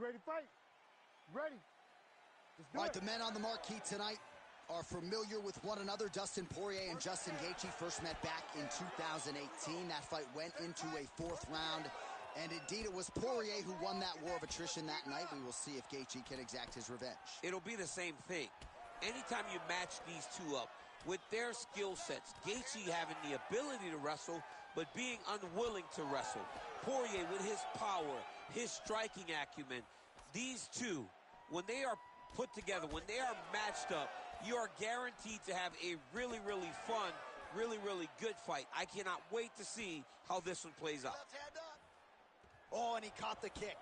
ready to fight? Ready. Let's do All it. right, the men on the marquee tonight are familiar with one another. Dustin Poirier and Justin Gaethje first met back in 2018. That fight went into a fourth round. And indeed, it was Poirier who won that war of attrition that night. We will see if Gaethje can exact his revenge. It'll be the same thing. Anytime you match these two up with their skill sets, Gaethje having the ability to wrestle, but being unwilling to wrestle. Poirier with his power, his striking acumen. These two, when they are put together, when they are matched up, you are guaranteed to have a really, really fun, really, really good fight. I cannot wait to see how this one plays out. Oh, and he caught the kick.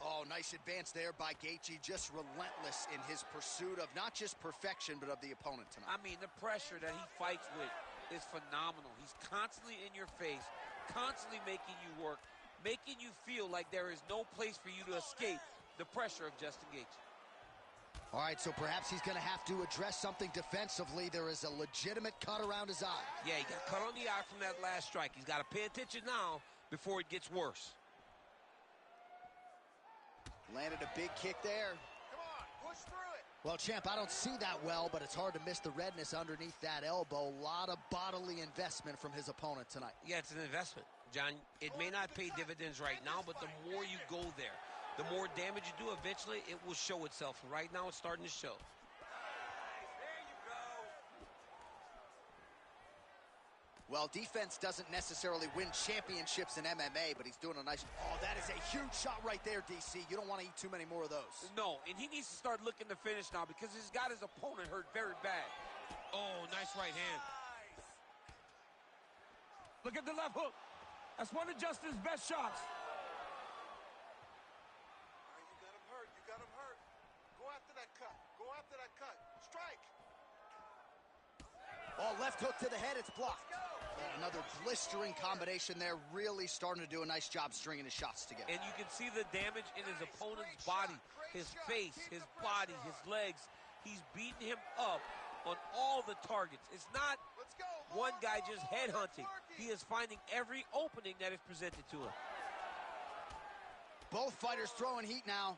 Oh, nice advance there by Gaethje, just relentless in his pursuit of not just perfection, but of the opponent tonight. I mean, the pressure that he fights with is phenomenal. He's constantly in your face, constantly making you work, making you feel like there is no place for you to escape the pressure of Justin Gaethje. All right, so perhaps he's going to have to address something defensively. There is a legitimate cut around his eye. Yeah, he got cut on the eye from that last strike. He's got to pay attention now before it gets worse. Landed a big kick there. Come on, push through it. Well, champ, I don't see that well, but it's hard to miss the redness underneath that elbow. A lot of bodily investment from his opponent tonight. Yeah, it's an investment, John. It may not pay dividends right now, but the more you go there, the more damage you do, eventually it will show itself. And right now it's starting to show. There you go. Well, defense doesn't necessarily win championships in MMA, but he's doing a nice... Oh, that is a huge shot right there, DC. You don't want to eat too many more of those. No, and he needs to start looking to finish now because he's got his opponent hurt very bad. Oh, nice right hand. Nice. Look at the left hook. That's one of Justin's best shots. You got him hurt. You got him hurt. Go after that cut. Go after that cut. Strike. Oh, left hook to the head. It's blocked. Oh, another blistering combination there. Really starting to do a nice job stringing his shots together. And you can see the damage in his opponent's body, his face, his body, his legs. He's beating him up on all the targets. It's not one guy just headhunting. He is finding every opening that is presented to him. Both fighters throwing heat now.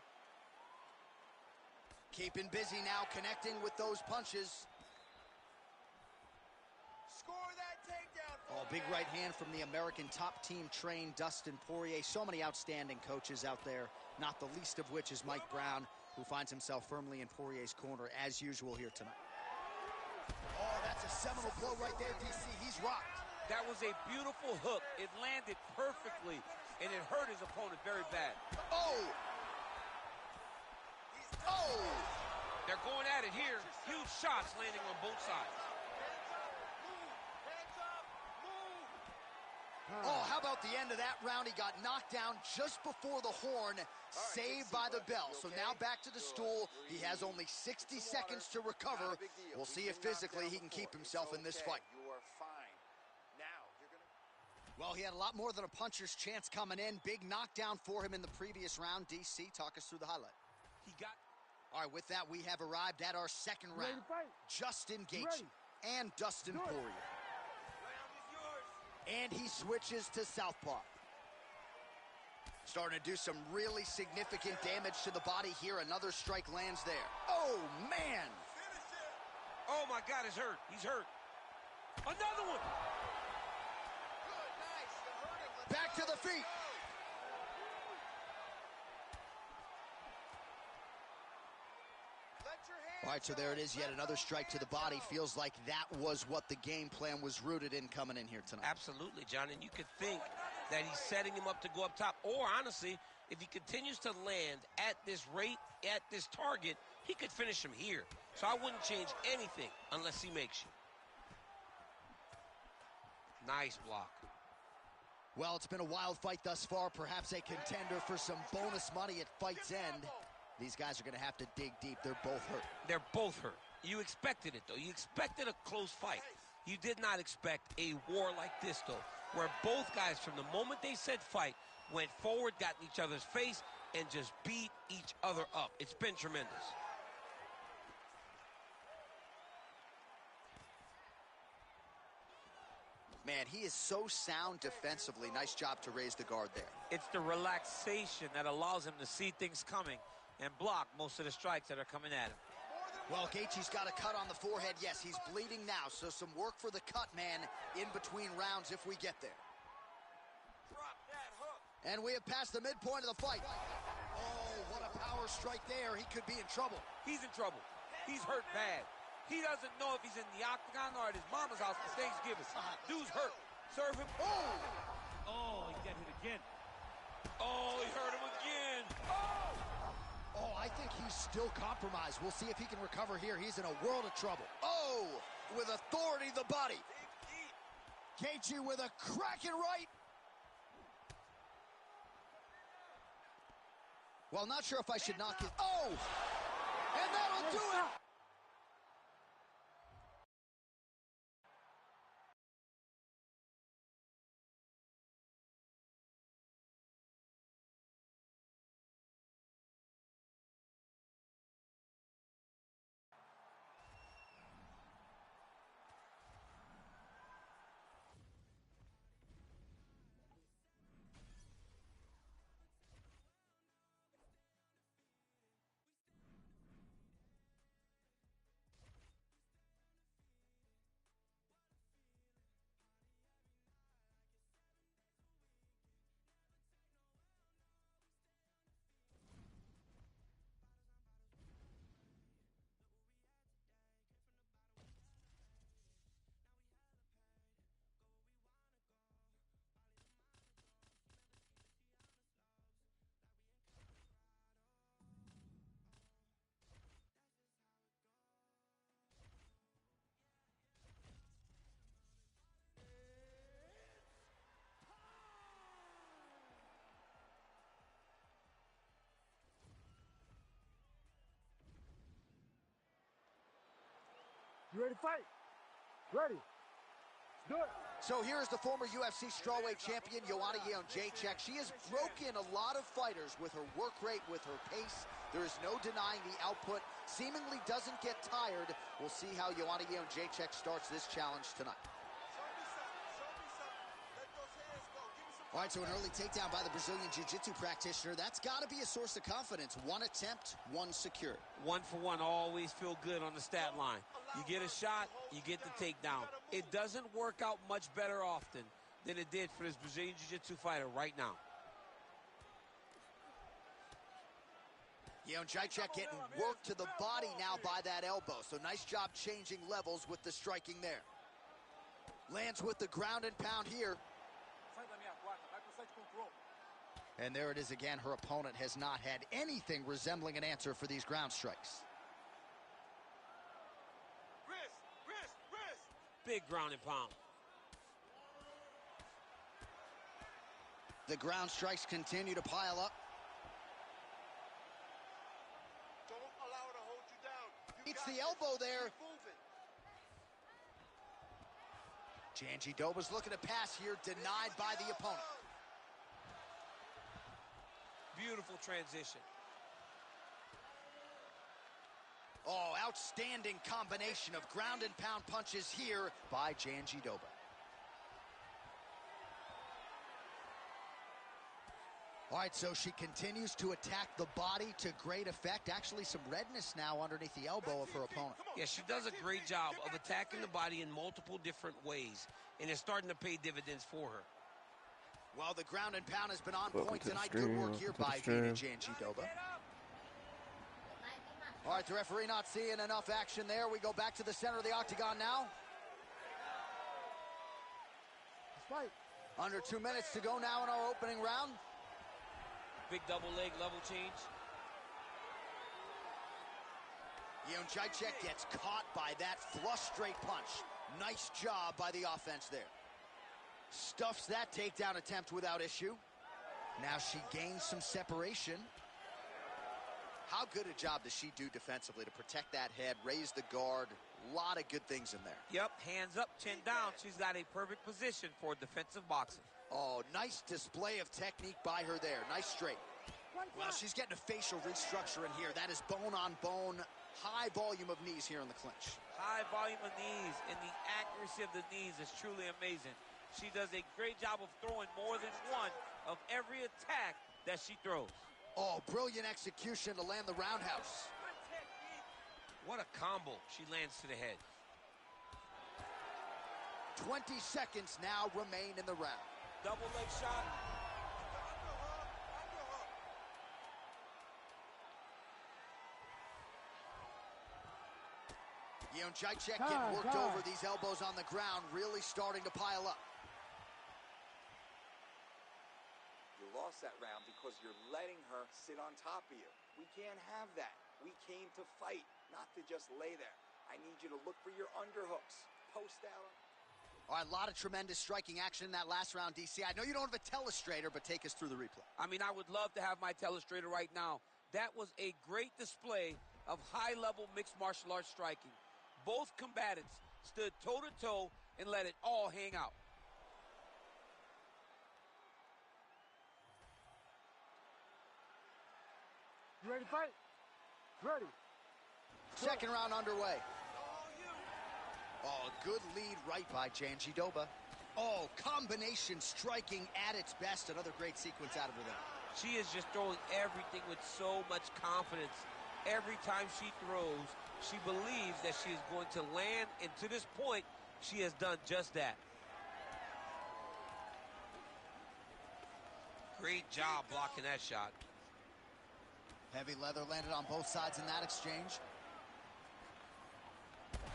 Keeping busy now, connecting with those punches. Score that takedown. Oh, big right hand from the American top team trained Dustin Poirier. So many outstanding coaches out there, not the least of which is Mike Brown, who finds himself firmly in Poirier's corner as usual here tonight. Oh, that's a seminal blow right there, DC. He's rocked. That was a beautiful hook. It landed perfectly, and it hurt his opponent very bad. Oh! Oh! They're going at it here. Huge shots landing on both sides. Oh, how about the end of that round? He got knocked down just before the horn, saved by the bell. So now back to the stool. He has only 60 seconds to recover. We'll see if physically he can keep himself in this fight. You are fine. Now, you're going to... Well, he had a lot more than a puncher's chance coming in. Big knockdown for him in the previous round. DC, talk us through the highlight. He got... All right, with that, we have arrived at our second round. Justin Gaethje and Dustin Poirier. And he switches to southpaw. Starting to do some really significant damage to the body here. Another strike lands there. Oh, man! Oh, my God, he's hurt. He's hurt. Another one! Good, nice. You're hurting. Back to the feet. All right, so there it is, yet another strike to the body. Feels like that was what the game plan was rooted in coming in here tonight. Absolutely, John, and you could think that he's setting him up to go up top. Or, honestly, if he continues to land at this rate, at this target, he could finish him here. So I wouldn't change anything unless he makes you. Nice block. Well, it's been a wild fight thus far. Perhaps a contender for some bonus money at fight's end. These guys are going to have to dig deep. They're both hurt. They're both hurt. You expected it, though. You expected a close fight. You did not expect a war like this, though, where both guys, from the moment they said fight, went forward, got in each other's face, and just beat each other up. It's been tremendous. man, he is so sound defensively. Nice job to raise the guard there. It's the relaxation that allows him to see things coming and block most of the strikes that are coming at him. Well, Gaethje's got a cut on the forehead. Yes, he's bleeding now, so some work for the cut man in between rounds if we get there. Drop that hook. And we have passed the midpoint of the fight. Oh, what a power strike there. He could be in trouble. He's in trouble. He's hurt bad. He doesn't know if he's in the octagon or at his mama's house for Thanksgiving. Dude's hurt. Serve him. Oh! Oh, he got hit again. Oh, he hurt him again. Oh, I think he's still compromised. We'll see if he can recover here. He's in a world of trouble. Oh, with authority to the body. Gaethje with a cracking right. Well, not sure if I should knock it. Oh! And that'll do it! You ready to fight? Ready. Let's do it. So here's the former UFC strawweight champion, Joanna Jędrzejczyk. She has broken a lot of fighters with her work rate, with her pace. There is no denying the output. Seemingly doesn't get tired. We'll see how Joanna Jędrzejczyk starts this challenge tonight. Show me something. Let those hands go. Give me some. All right, so an early takedown by the Brazilian Jiu-Jitsu practitioner. That's got to be a source of confidence. One attempt, one secured. 1 for 1, always feel good on the stat line. You get a shot, you get the takedown. It doesn't work out much better often than it did for this Brazilian Jiu-Jitsu fighter right now. Jędrzejczyk getting worked to the body now by that elbow. So nice job changing levels with the striking there. Lands with the ground and pound here. And there it is again. Her opponent has not had anything resembling an answer for these ground strikes. Wrist. Big ground and pound. The ground strikes continue to pile up. Don't allow her to hold you down. It's the elbow there. Jędrzejczyk's looking to pass here, denied by the opponent. Beautiful transition. Oh, outstanding combination of ground and pound punches here by Jędrzejczyk. All right, so she continues to attack the body to great effect. Actually, some redness now underneath the elbow of her opponent. Yeah, she does a great job of attacking the body in multiple different ways, and it's starting to pay dividends for her. Well, the ground and pound has been on Welcome point to the tonight. stream. Good work here by Welcome to the Jędrzejczyk. All right, the referee not seeing enough action there. We go back to the center of the octagon now. Fight. Under 2 minutes to go now in our opening round. Big double leg level change. Jędrzejczyk gets caught by that flush straight punch. Nice job by the offense there. Stuffs that takedown attempt without issue. Now she gains some separation. How good a job does she do defensively to protect that head, raise the guard? A lot of good things in there. Yep, hands up, chin down. She's got a perfect position for defensive boxing. Oh, nice display of technique by her there. Nice straight. Well, she's getting a facial restructure in here. That is bone on bone, high volume of knees here in the clinch. High volume of knees, and the accuracy of the knees is truly amazing. She does a great job of throwing more than one of every attack that she throws. Oh, brilliant execution to land the roundhouse. What a combo she lands to the head. 20 seconds now remain in the round. Double leg shot. Jędrzejczyk getting worked over, these elbows on the ground really starting to pile up. You lost that round because you're letting her sit on top of you. We can't have that. We came to fight, not to just lay there. I need you to look for your underhooks. Post out. All right, a lot of tremendous striking action in that last round, DC. I know you don't have a telestrator, but take us through the replay. I mean, I would love to have my telestrator right now. That was a great display of high-level mixed martial arts striking. Both combatants stood toe-to-toe and let it all hang out. You ready to fight? Ready. Second round underway. Oh, good lead right by Jędrzejczyk. Oh, combination striking at its best. Another great sequence out of her there. She is just throwing everything with so much confidence. Every time she throws, she believes that she is going to land, and to this point, she has done just that. Great job blocking that shot. Heavy leather landed on both sides in that exchange.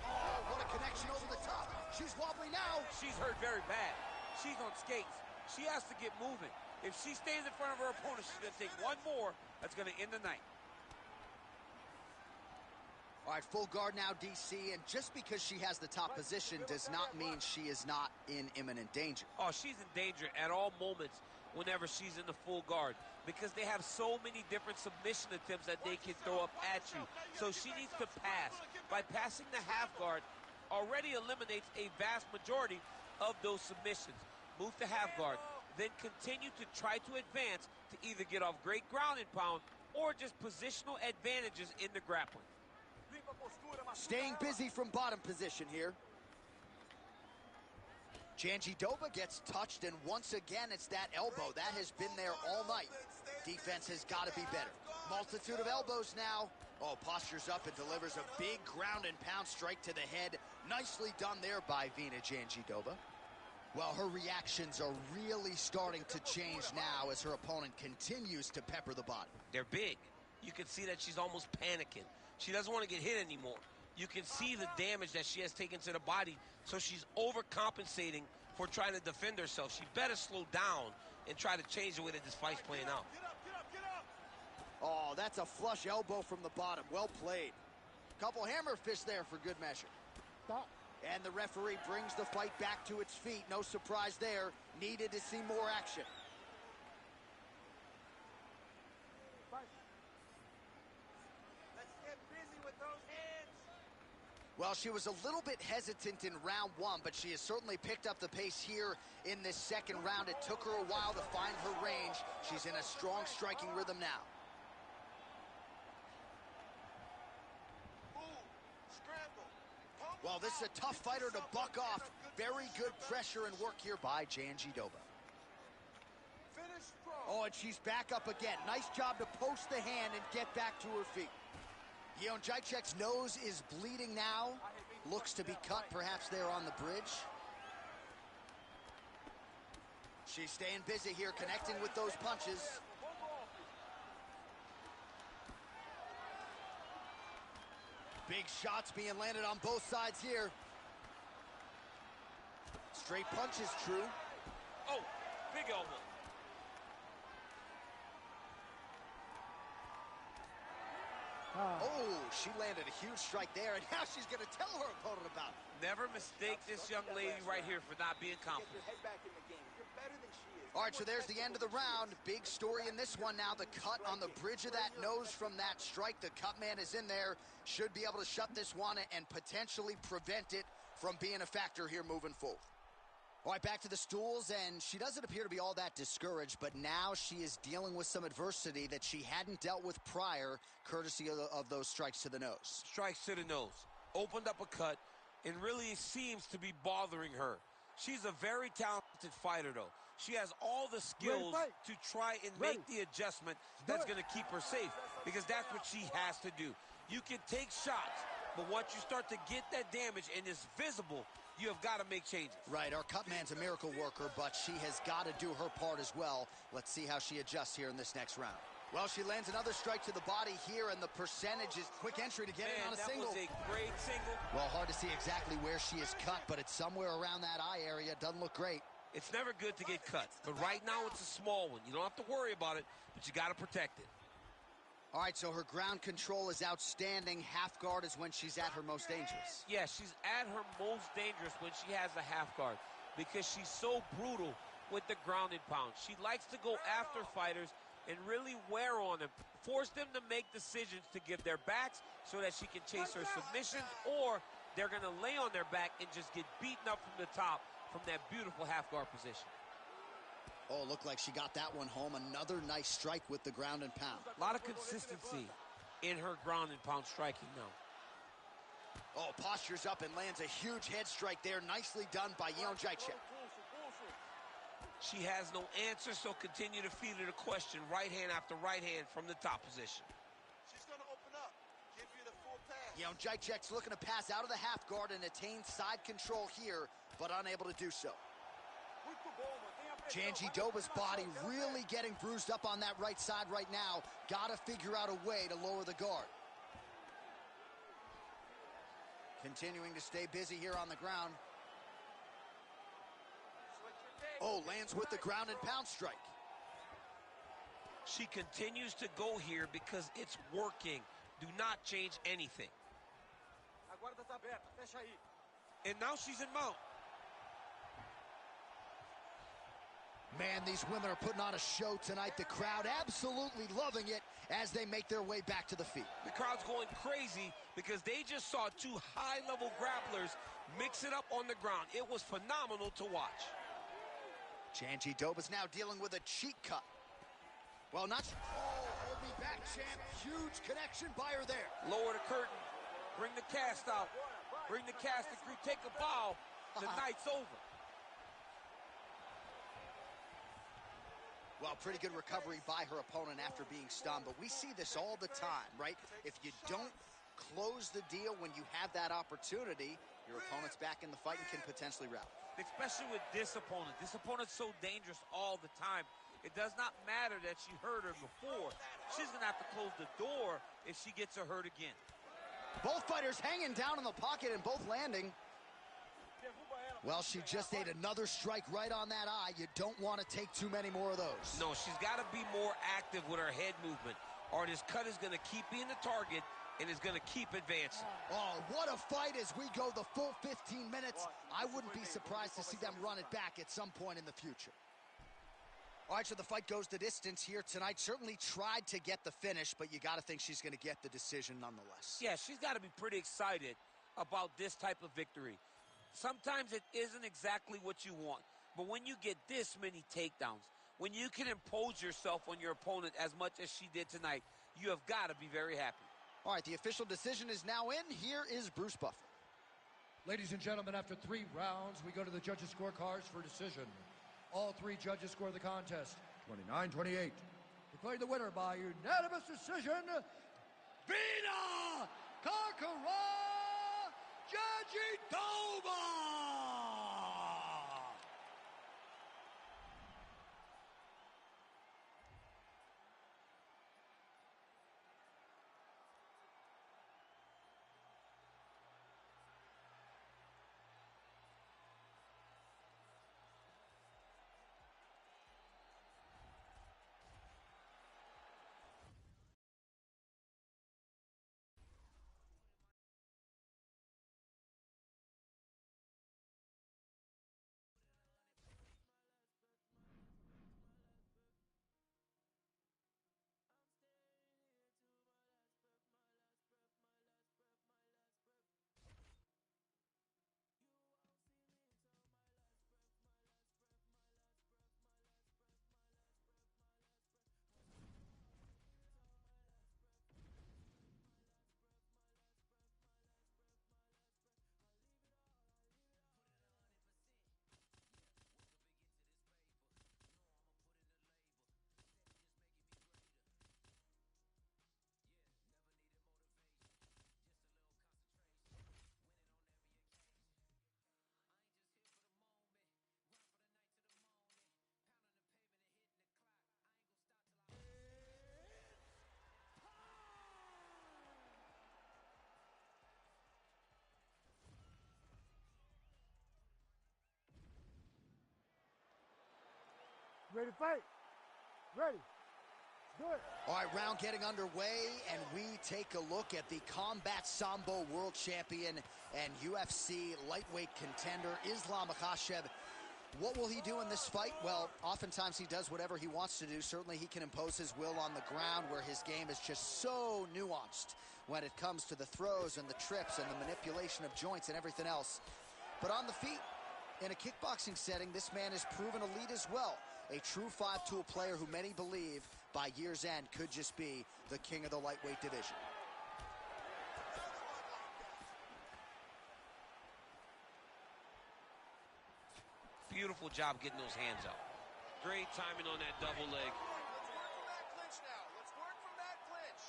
Oh, what a connection over the top. She's wobbly now. She's hurt very bad. She's on skates. She has to get moving. If she stays in front of her opponent, she's going to take one more. That's going to end the night. All right, full guard now, DC, and just because she has the top position does not mean she is not in imminent danger. Oh, she's in danger at all moments whenever she's in the full guard because they have so many different submission attempts that they can throw up at you. So she needs to pass. By passing the half guard, already eliminates a vast majority of those submissions. Move to half guard, then continue to try to advance to either get off great ground and pound or just positional advantages in the grappling. Staying busy from bottom position here. Jędrzejczyk gets touched, and once again, it's that elbow. That has been there all night. Defense has got to be better. Multitude of elbows now. Oh, postures up and delivers a big ground and pound strike to the head. Nicely done there by Vina Jędrzejczyk. Well, her reactions are really starting to change now as her opponent continues to pepper the body. They're big. You can see that she's almost panicking. She doesn't want to get hit anymore. You can see the damage that she has taken to the body, so she's overcompensating for trying to defend herself. She better slow down and try to change the way that this fight's playing out. Oh, that's a flush elbow from the bottom. Well played. Couple hammer fists there for good measure. Stop. And the referee brings the fight back to its feet. No surprise there. Needed to see more action. Well, she was a little bit hesitant in round one, but she has certainly picked up the pace here in this second round. It took her a while to find her range. She's in a strong striking rhythm now. Well, this is a tough fighter to buck off. Very good pressure and work here by Jędrzejczyk. Oh, and she's back up again. Nice job to post the hand and get back to her feet. Jędrzejczyk's nose is bleeding now. Looks to be cut perhaps there on the bridge. She's staying busy here, connecting with those punches. Big shots being landed on both sides here. Straight punches, true. Oh, big elbow. Oh, she landed a huge strike there, and now she's going to tell her opponent about it. Never mistake this young lady right here for not being confident. All right, so there's the end of the round. Big story in this one now. The cut on the bridge of that nose from that strike. The cut man is in there. Should be able to shut this one and potentially prevent it from being a factor here moving forward. All right, back to the stools, and she doesn't appear to be all that discouraged, but now she is dealing with some adversity that she hadn't dealt with prior, courtesy of those strikes to the nose. Strikes to the nose. Opened up a cut, and really seems to be bothering her. She's a very talented fighter, though. She has all the skills to try and make the adjustment that's going to keep her safe, because that's what she has to do. You can take shots, but once you start to get that damage and it's visible, you have got to make changes. Right, our cut man's a miracle worker, but she has got to do her part as well. Let's see how she adjusts here in this next round. Well, she lands another strike to the body here, and the percentage is quick entry to get in on a single. That was a great single. Well, hard to see exactly where she is cut, but it's somewhere around that eye area. Doesn't look great. It's never good to get cut, but right now it's a small one. You don't have to worry about it, but you got to protect it. All right, so her ground control is outstanding. Half guard is when she's at her most dangerous. Yeah, she's at her most dangerous when she has a half guard, because she's so brutal with the ground and pound. She likes to go after fighters and really wear on them, force them to make decisions to give their backs so that she can chase her submissions, or they're going to lay on their back and just get beaten up from the top from that beautiful half guard position. Oh, looked like she got that one home. Another nice strike with the ground and pound. A lot of consistency in her ground and pound striking now. Oh, postures up and lands a huge head strike there. Nicely done by Jędrzejczyk. She has no answer, so continue to feed her the question, right hand after right hand from the top position. She's going to open up, give you the full pass. Jędrzejczyk's looking to pass out of the half guard and attain side control here, but unable to do so. Jandiroba's body really getting bruised up on that right side right now. Got to figure out a way to lower the guard. Continuing to stay busy here on the ground. Oh, lands with the ground and pound strike. She continues to go here because it's working. Do not change anything. And now she's in mount. Man, these women are putting on a show tonight. The crowd absolutely loving it as they make their way back to the feet. The crowd's going crazy because they just saw two high-level grapplers mix it up on the ground. It was phenomenal to watch. Jandiroba's now dealing with a cheek cut. Well, not... Oh, hold me back, champ. Huge connection by her there. Lower the curtain. Bring the cast out. Bring the cast and crew. Take a bow. The night's over. Well, pretty good recovery by her opponent after being stunned, but we see this all the time, right? If you don't close the deal when you have that opportunity, your opponent's back in the fight and can potentially rally. Especially with this opponent. This opponent's so dangerous all the time. It does not matter that she hurt her before. She's going to have to close the door if she gets her hurt again. Both fighters hanging down in the pocket and both landing. Well, she just ate another strike right on that eye. You don't want to take too many more of those. No, she's got to be more active with her head movement, or this cut is going to keep being the target and is going to keep advancing. Oh, what a fight as we go the full 15 minutes. I wouldn't be surprised to see them run it back at some point in the future. All right, so the fight goes the distance here tonight. Certainly tried to get the finish, but you got to think she's going to get the decision nonetheless. Yeah, she's got to be pretty excited about this type of victory. Sometimes it isn't exactly what you want, but when you get this many takedowns, when you can impose yourself on your opponent as much as she did tonight, you have got to be very happy. All right, the official decision is now in. Here is Bruce Buffer. Ladies and gentlemen, after 3 rounds, we go to the judges' scorecards for decision. All 3 judges score the contest 29-28. Declared the winner by unanimous decision, Vina Kakara Jandiroba! Ready to fight? Ready. Do it. All right, round getting underway, and we take a look at the Combat Sambo World Champion and UFC lightweight contender, Islam Makhachev. What will he do in this fight? Well, oftentimes he does whatever he wants to do. Certainly he can impose his will on the ground, where his game is just so nuanced when it comes to the throws and the trips and the manipulation of joints and everything else. But on the feet, in a kickboxing setting, this man has proven elite as well. A true five-tool player who many believe by year's end could just be the king of the lightweight division. Beautiful job getting those hands out. Great timing on that double leg. Let's work from that clinch now. Let's work from that clinch.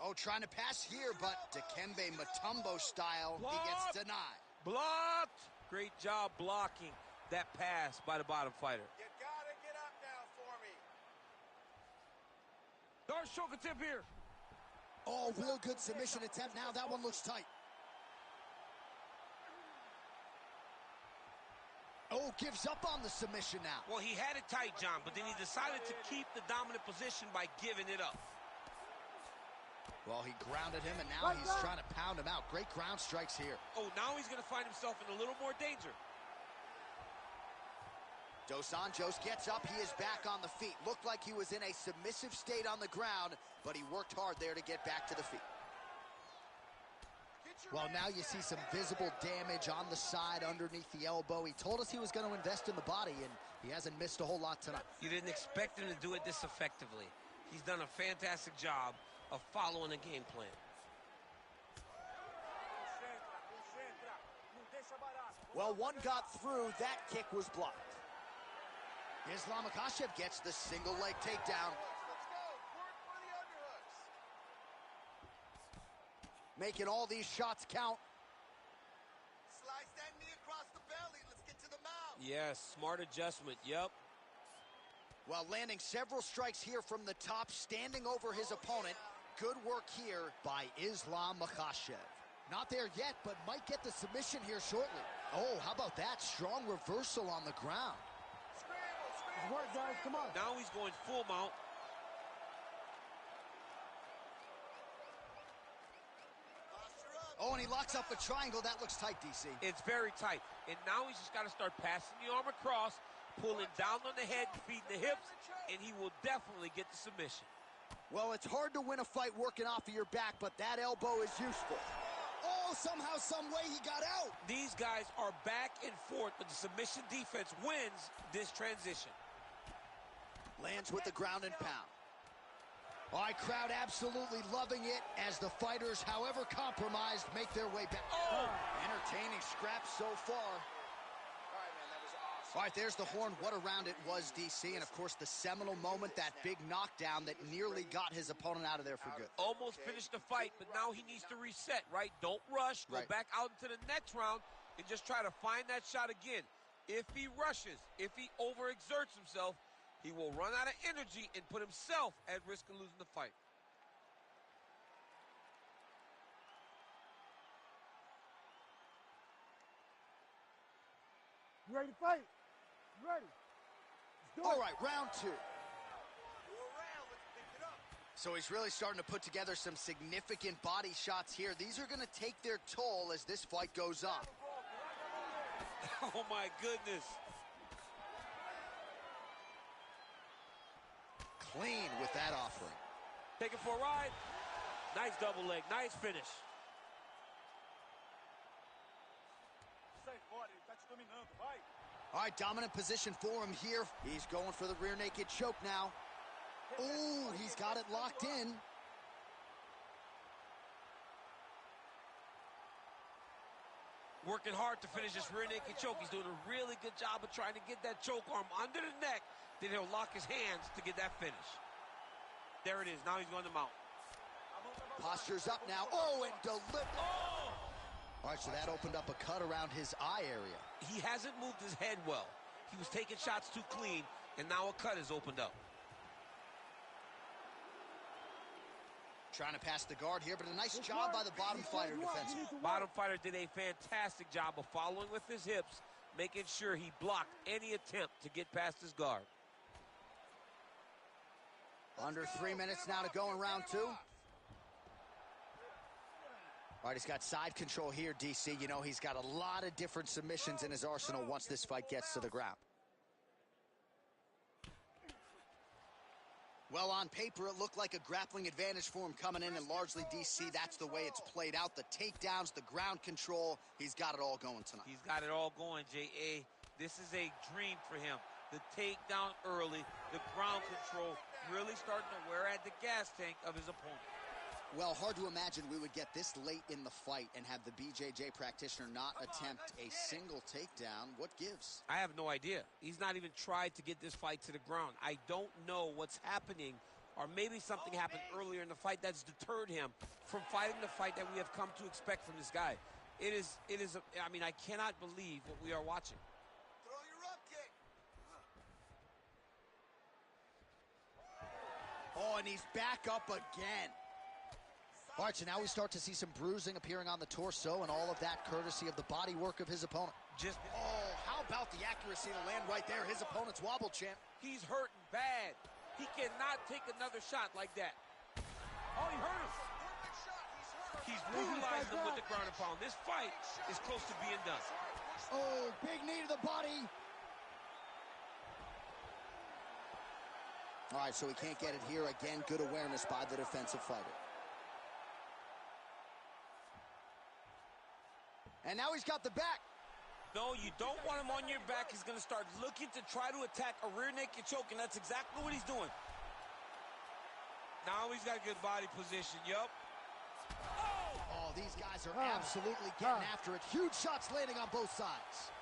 Oh, trying to pass here, but Dikembe Mutombo style, he gets denied. Blocked. Great job blocking that pass by the bottom fighter. You gotta get up now for me. Dark shoulder tip here. Oh, real good submission attempt. Now that one looks tight. Oh, gives up on the submission now. Well, he had it tight, John, but then he decided to keep the dominant position by giving it up. Well, he grounded him, and now he's trying to pound him out. Great ground strikes here. Oh, now he's going to find himself in a little more danger. Dos Anjos gets up. He is back on the feet. Looked like he was in a submissive state on the ground, but he worked hard there to get back to the feet. Well, now you see some visible damage on the side underneath the elbow. He told us he was going to invest in the body, and he hasn't missed a whole lot tonight. You didn't expect him to do it this effectively. He's done a fantastic job of following a game plan. Well, one got through. That kick was blocked. Islam Makhachev gets the single leg takedown. Let's go. Work for the underhooks. Making all these shots count. Slice that knee across the belly. Let's get to the mouth. Yes, smart adjustment. Yep. While landing several strikes here from the top, standing over his opponent. Good work here by Islam Makhachev. Not there yet, but might get the submission here shortly. Oh, how about that? Strong reversal on the ground. Scramble. Work, guys. Come on. Now he's going full mount. Posture up. Oh, and he locks up a triangle. That looks tight, DC. It's very tight. And now he's just got to start passing the arm across, pulling down on the head, feeding the hips, and he will definitely get the submission. Well, it's hard to win a fight working off of your back, but that elbow is useful. Oh, somehow, some way he got out. These guys are back and forth, but the submission defense wins this transition. Lands with the ground and pound. All right, crowd absolutely loving it as the fighters, however compromised, make their way back. Oh! Entertaining scraps so far. All right, man, that was awesome. All right, there's the horn. What a round it was, DC. And, of course, the seminal moment, that big knockdown that nearly got his opponent out of there for good. Almost finished the fight, but now he needs to reset, right? Don't rush. Go back out into the next round and just try to find that shot again. If he rushes, if he overexerts himself, he will run out of energy and put himself at risk of losing the fight. You ready to fight? You ready? Let's do it. All right, round two. Go around. Let's pick it up. So he's really starting to put together some significant body shots here. These are going to take their toll as this fight goes on. Oh, my goodness. Clean with that offering. Take it for a ride. Nice double leg. Nice finish. All right, dominant position for him here. He's going for the rear naked choke now. Oh, he's got it locked in. Working hard to finish this rear naked choke. He's doing a really good job of trying to get that choke arm under the neck. Then he'll lock his hands to get that finish. There it is. Now he's going to mount. Posture's up now. Oh, and deliver. Oh! All right, so that opened up a cut around his eye area. He hasn't moved his head well. He was taking shots too clean, and now a cut has opened up. Trying to pass the guard here, but a nice job by the bottom fighter defensively. Bottom fighter did a fantastic job of following with his hips, making sure he blocked any attempt to get past his guard. Under 3 minutes now to go in round 2. All right, he's got side control here, DC. You know, he's got a lot of different submissions in his arsenal once this fight gets to the ground. Well, on paper, it looked like a grappling advantage for him coming in, and largely, DC, that's the way it's played out. The takedowns, the ground control, he's got it all going tonight. He's got it all going, J.A. This is a dream for him. The takedown early, the ground control, really starting to wear at the gas tank of his opponent. Well, hard to imagine we would get this late in the fight and have the BJJ practitioner not attempt a single takedown. What gives? I have no idea. He's not even tried to get this fight to the ground. I don't know what's happening, or maybe something happened earlier in the fight that's deterred him from fighting the fight that we have come to expect from this guy. I mean, I cannot believe what we are watching. Throw your up kick. Oh, and he's back up again. All right, so now we start to see some bruising appearing on the torso, and all of that courtesy of the body work of his opponent. Oh, how about the accuracy to land right there? His opponent's wobble champ. He's hurting bad. He cannot take another shot like that. Oh, he hurt him. He's brutalized him with the ground and pound. This fight is close to being done. Oh, big knee to the body. All right, so he can't get it here. Again, good awareness by the defensive fighter. And now he's got the back. No, you don't want him on your back. He's going to start looking to try to attack a rear naked choke, and that's exactly what he's doing. Now he's got a good body position. Yup. Oh, these guys are absolutely getting after it. Huge shots landing on both sides.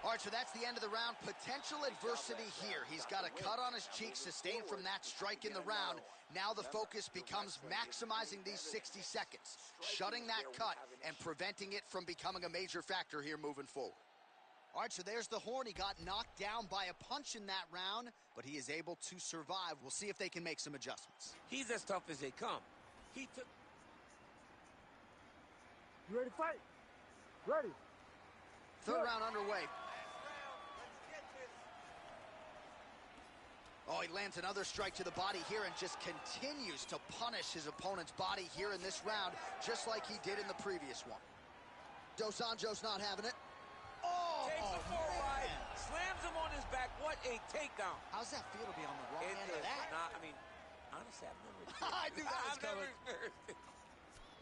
All right, so that's the end of the round. Potential adversity here. He's got a cut on his cheek sustained from that strike in the round. Now the focus becomes maximizing these 60 seconds, shutting that cut and preventing it from becoming a major factor here moving forward. All right, so there's the horn. He got knocked down by a punch in that round, but he is able to survive. We'll see if they can make some adjustments. He's as tough as they come. He took... You ready to fight? Ready. Third round underway. Oh, he lands another strike to the body here and just continues to punish his opponent's body here in this round, just like he did in the previous one. Dos Anjos not having it. Oh, takes him for a ride, slams him on his back. What a takedown. How's that feel to be on the wrong end of that? Honestly, I've never I knew that was coming.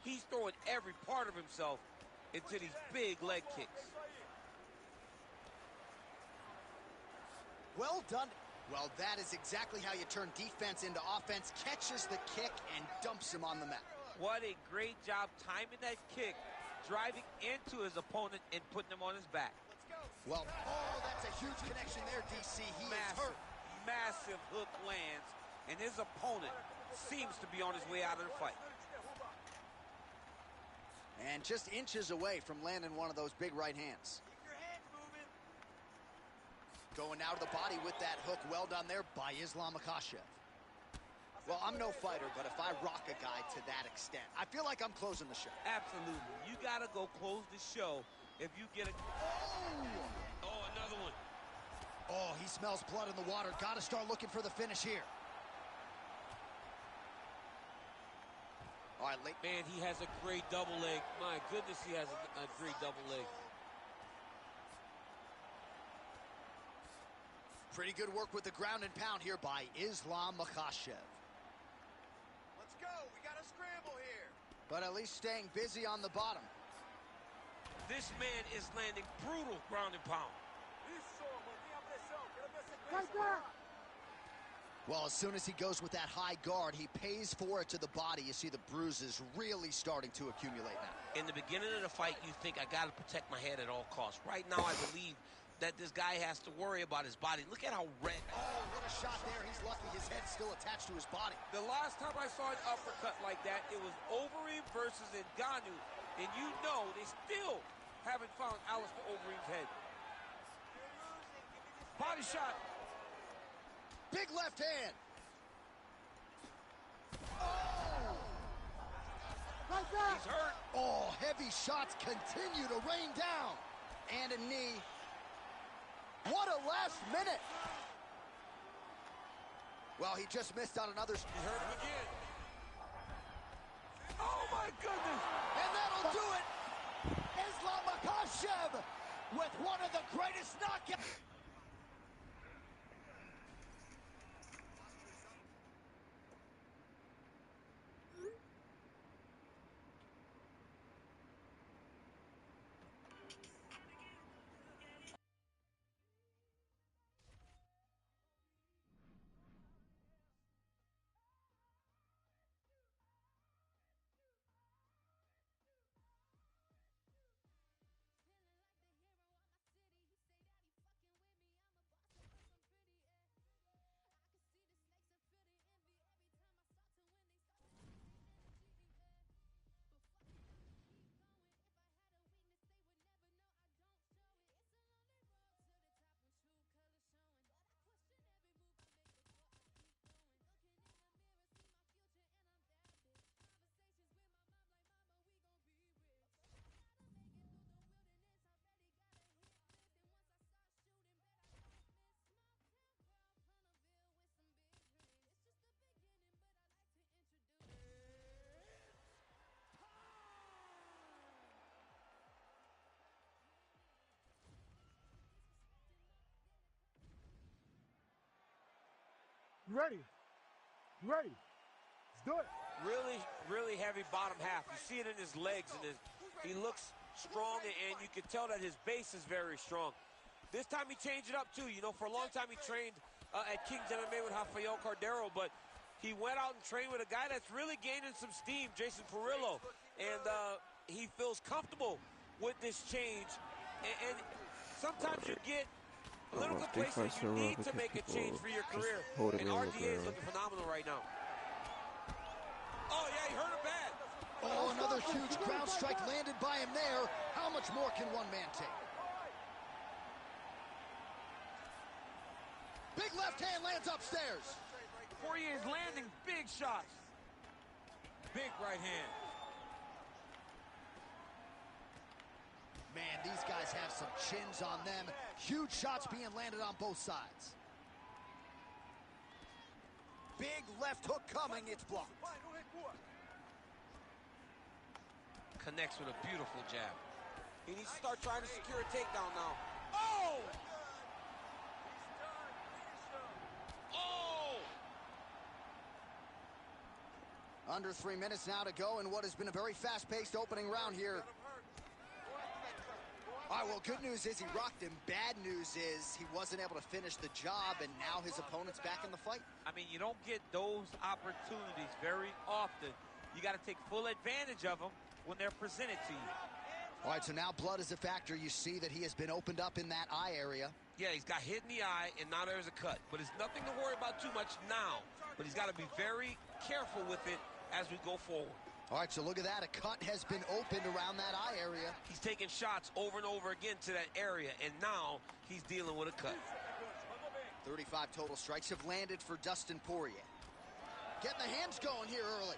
He's throwing every part of himself into these big leg kicks. Well done. Well, that is exactly how you turn defense into offense. Catches the kick and dumps him on the mat. What a great job timing that kick, driving into his opponent and putting him on his back. Well, oh, that's a huge connection there, DC. He is hurt. Massive hook lands, and his opponent seems to be on his way out of the fight. And just inches away from landing one of those big right hands. Going now to the body with that hook. Well done there by Islam Makhachev. Well, I'm no fighter, but if I rock a guy to that extent, I feel like I'm closing the show. Absolutely. You got to go close the show if you get a... Oh, another one. Oh, he smells blood in the water. Got to start looking for the finish here. All right, late. Man, he has a great double leg. My goodness, he has a great double leg. Pretty good work with the ground and pound here by Islam Makhachev. Let's go. We got a scramble here. But at least staying busy on the bottom. This man is landing brutal ground and pound. Right there. Well, as soon as he goes with that high guard, he pays for it to the body. You see the bruises really starting to accumulate now. In the beginning of the fight, you think, I got to protect my head at all costs. Right now, I believe that this guy has to worry about his body. Look at how red. Oh, what a shot there. He's lucky his head's still attached to his body. The last time I saw an uppercut like that, it was Overeem versus Ngannou. And you know they still haven't found Alistair Overeem's head. Body shot. Big left hand. Oh! Right there. He's hurt. Oh, heavy shots continue to rain down. And a knee the last minute. Well, he just missed on another. He hurt him again. Oh, my goodness. And that'll do it. Islam Makhachev with one of the greatest knockouts. You ready? You ready? Let's do it. Really heavy bottom half. You see it in his legs, and he looks strong, and you can tell that his base is very strong. This time he changed it up too. You know, for a long time he trained at King's MMA with Rafael Cordero, but he went out and trained with a guy that's really gaining some steam, Jason Perillo, and he feels comfortable with this change. And sometimes you get a little complacent. You need to make a change for your career. And RDA is looking phenomenal right now. Oh, yeah, he hurt him bad. Oh, another huge ground strike landed by him there. How much more can one man take? Big left hand lands upstairs. Poirier is landing big shots. Big right hand. Man, these guys have some chins on them. Huge shots being landed on both sides. Big left hook coming, it's blocked. Connects with a beautiful jab. He needs to start trying to secure a takedown now. Oh! Oh! Under 3 minutes now to go in what has been a very fast-paced opening round here. All right, well, good news is he rocked him. Bad news is he wasn't able to finish the job, and now his opponent's back in the fight. I mean, you don't get those opportunities very often. You got to take full advantage of them when they're presented to you. All right, so now blood is a factor. You see that he has been opened up in that eye area. Yeah, he's got hit in the eye, and now there's a cut. But it's nothing to worry about too much now. But he's got to be very careful with it as we go forward. All right, so look at that. A cut has been opened around that eye area. He's taking shots over and over again to that area, and now he's dealing with a cut. 35 total strikes have landed for Dustin Poirier. Getting the hands going here early.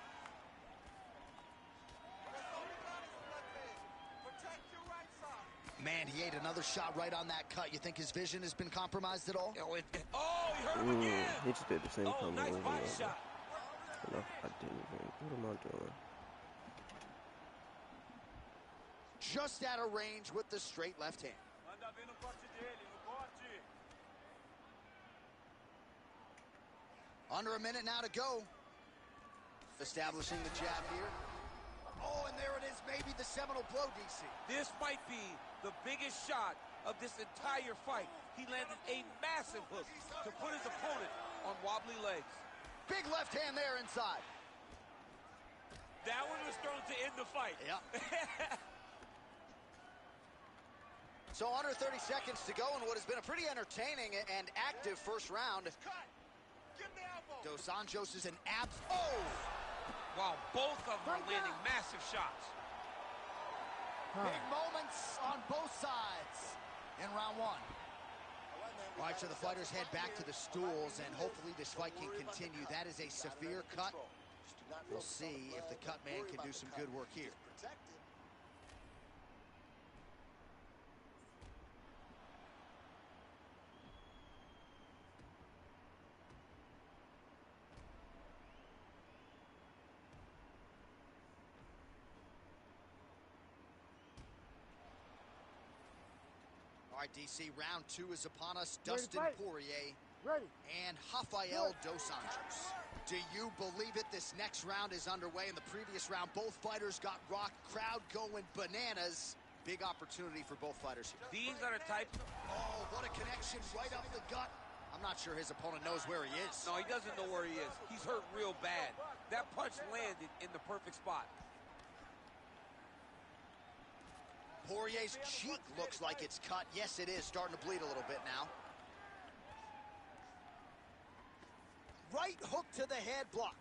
Man, he ate another shot right on that cut. You think his vision has been compromised at all? Oh, he hurt him again. He just did the same thing nice over and body over. shot. No, I didn't even. What am I doing? Just out of range with the straight left hand. Under a minute now to go. Establishing the jab here. Oh, and there it is, maybe the seminal blow, DC. This might be the biggest shot of this entire fight. He landed a massive hook to put his opponent on wobbly legs. Big left hand there inside. That one was thrown to end the fight. Yeah. So under 30 seconds to go in what has been a pretty entertaining and active first round. Dos Anjos is an abs. Oh! Wow, both of them are landing massive shots. Big moments on both sides in round one. All right, so the fighters head back to the stools, and hopefully this fight can continue. That is a severe cut. We'll see if the cut man can do some good work here. All right, DC, round 2 is upon us. Dustin Poirier Ready. and Rafael Dos Anjos. Do you believe it? This next round is underway. In the previous round, both fighters got rocked. Crowd going bananas. Big opportunity for both fighters here. These are the type. Oh, what a connection right up the gut. I'm not sure his opponent knows where he is. No, he doesn't know where he is. He's hurt real bad. That punch landed in the perfect spot. Poirier's cheek looks like it's cut. Yes, it is. Starting to bleed a little bit now. Right hook to the head, blocked.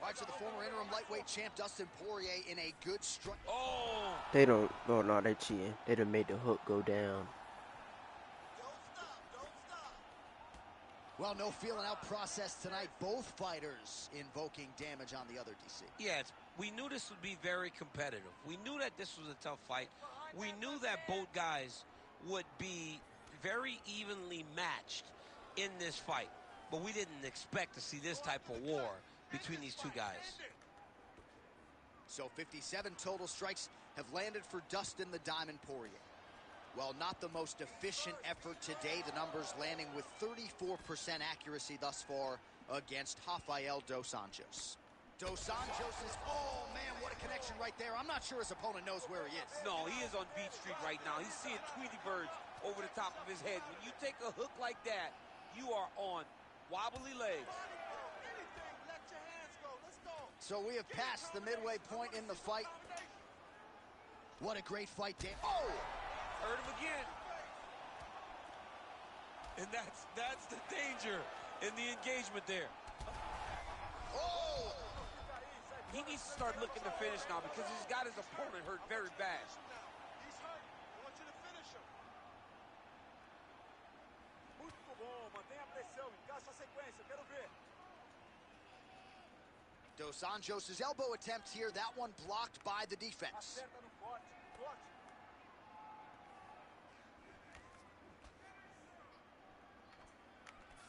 All right, so the former interim lightweight champ Dustin Poirier in a good strike. Oh! They don't. Oh no, they cheating. They done made the hook go down. Well, no feeling out process tonight. Both fighters invoking damage on the other, DC. Yes, we knew this would be very competitive. We knew that this was a tough fight. We knew that both guys would be very evenly matched in this fight. But we didn't expect to see this type of war between these two guys. So 57 total strikes have landed for Dustin the Diamond Poirier. Well, not the most efficient effort today. The numbers landing with 34% accuracy thus far against Rafael Dos Anjos. Dos Anjos is, oh man, what a connection right there. I'm not sure his opponent knows where he is. No, he is on Beach Street right now. He's seeing Tweety birds over the top of his head. When you take a hook like that, you are on wobbly legs. So we have passed the midway point in the fight. What a great fight, Dan. Oh! Hurt him again. And that's the danger in the engagement there. Oh! He needs to start looking to finish now because he's got his opponent hurt very bad. He's hurt. I want you to finish him. Muito bom. Mantenha a pressão. Encaixa a sequência. Quero ver. Dos Anjos' elbow attempt here. That one blocked by the defense. Acerta no corte. Corte.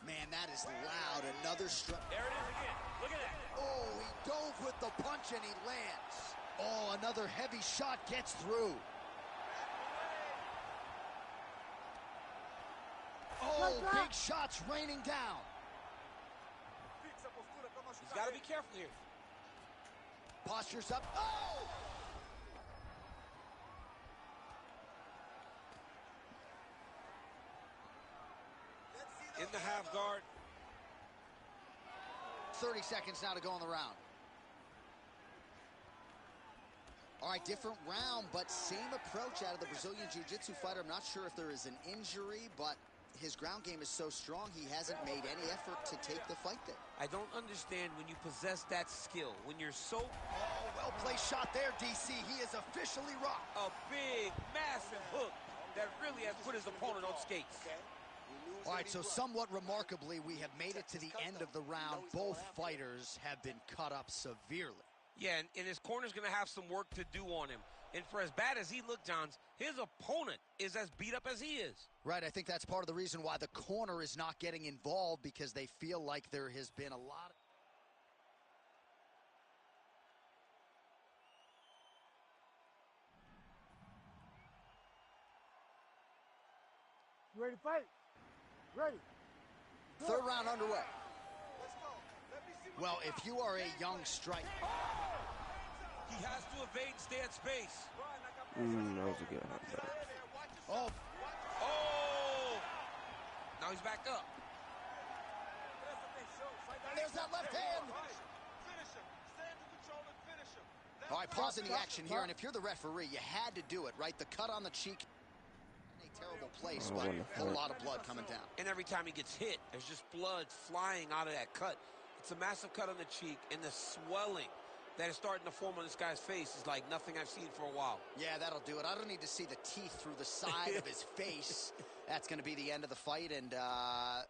Man, that is loud. Another strike. There it is again. Look at that. Oh, he dove with the punch and he lands. Oh, another heavy shot gets through. Oh, big shots raining down. Fixa a postura para He's machucar. got to be careful here. Postures up. Oh! In the half guard. 30 seconds now to go in the round. All right, different round, but same approach out of the Brazilian Jiu-Jitsu fighter. I'm not sure if there is an injury, but his ground game is so strong, he hasn't made any effort to take the fight there. I don't understand when you possess that skill, when you're so... Oh, well-placed shot there, DC. He is officially rocked. A big, massive hook that really has put his opponent on skates. All right, so somewhat remarkably, we have made it to the end of the round. Both fighters have been cut up severely. Yeah, and his corner's going to have some work to do on him. And for as bad as he looked, Johns, his opponent is as beat up as he is. Right, I think that's part of the reason why the corner is not getting involved, because they feel like there has been a lot. You ready to fight? Ready. Third round underway. Well, if you are a young striker... He has to evade and stay at space. That was a good hot shot. Oh, Oh! Now he's back up. there's that left hand. Finish him. Stay in control and finish him. All right, pausing the action here, and if you're the referee, you had to do it, right? The cut on the cheek, in a terrible place, but a whole lot of blood coming down. And every time he gets hit, there's just blood flying out of that cut. It's a massive cut on the cheek, and the swelling that is starting to form on this guy's face is like nothing I've seen for a while. Yeah, that'll do it. I don't need to see the teeth through the side of his face. That's going to be the end of the fight, and